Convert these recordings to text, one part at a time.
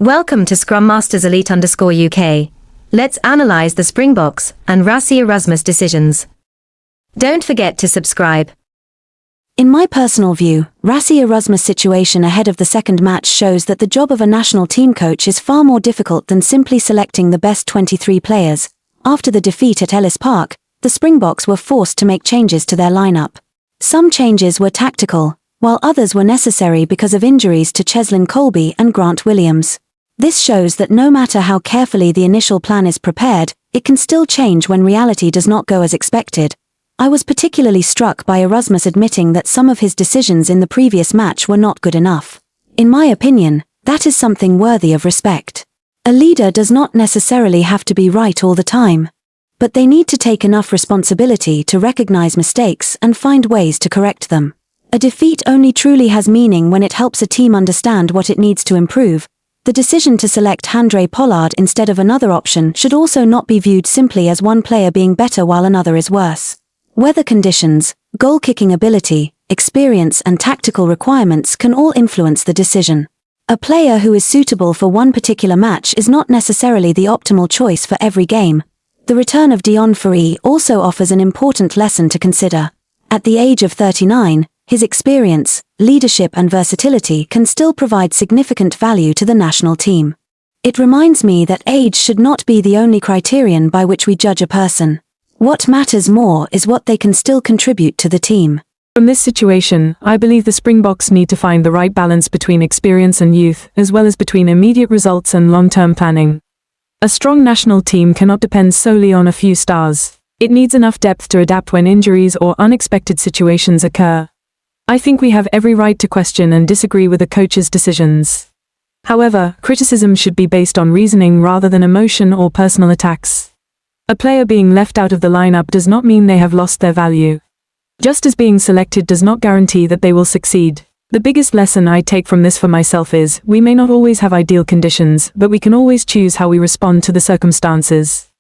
Welcome to Scrum Masters Elite _UK. Let's analyze the Springboks and Rassie Erasmus decisions. Don't forget to subscribe. In my personal view, Rassie Erasmus' situation ahead of the second match shows that the job of a national team coach is far more difficult than simply selecting the best 23 players. After the defeat at Ellis Park, the Springboks were forced to make changes to their lineup. Some changes were tactical, while others were necessary because of injuries to Cheslin Kolbe and Grant Williams. This shows that no matter how carefully the initial plan is prepared, it can still change when reality does not go as expected. I was particularly struck by Erasmus admitting that some of his decisions in the previous match were not good enough. In my opinion, that is something worthy of respect. A leader does not necessarily have to be right all the time, but they need to take enough responsibility to recognize mistakes and find ways to correct them. A defeat only truly has meaning when it helps a team understand what it needs to improve. The decision to select Handre Pollard instead of another option should also not be viewed simply as one player being better while another is worse. Weather conditions, goal-kicking ability, experience and tactical requirements can all influence the decision. A player who is suitable for one particular match is not necessarily the optimal choice for every game. The return of Deon Fourie also offers an important lesson to consider. At the age of 39, his experience, leadership and versatility can still provide significant value to the national team. It reminds me that age should not be the only criterion by which we judge a person. What matters more is what they can still contribute to the team. From this situation, I believe the Springboks need to find the right balance between experience and youth, as well as between immediate results and long-term planning. A strong national team cannot depend solely on a few stars. It needs enough depth to adapt when injuries or unexpected situations occur. I think we have every right to question and disagree with the coach's decisions. However, criticism should be based on reasoning rather than emotion or personal attacks. A player being left out of the lineup does not mean they have lost their value. Just as being selected does not guarantee that they will succeed. The biggest lesson I take from this for myself is, we may not always have ideal conditions, but we can always choose how we respond to the circumstances.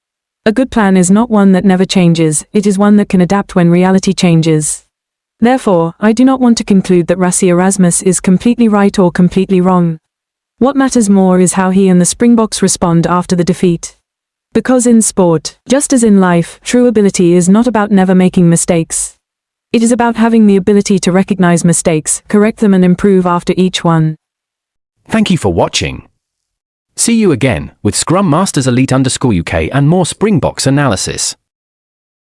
A good plan is not one that never changes, it is one that can adapt when reality changes. Therefore, I do not want to conclude that Rassie Erasmus is completely right or completely wrong. What matters more is how he and the Springboks respond after the defeat. Because in sport, just as in life, true ability is not about never making mistakes. It is about having the ability to recognize mistakes, correct them and improve after each one. Thank you for watching. See you again with Scrum Masters Elite _UK and more Springboks analysis.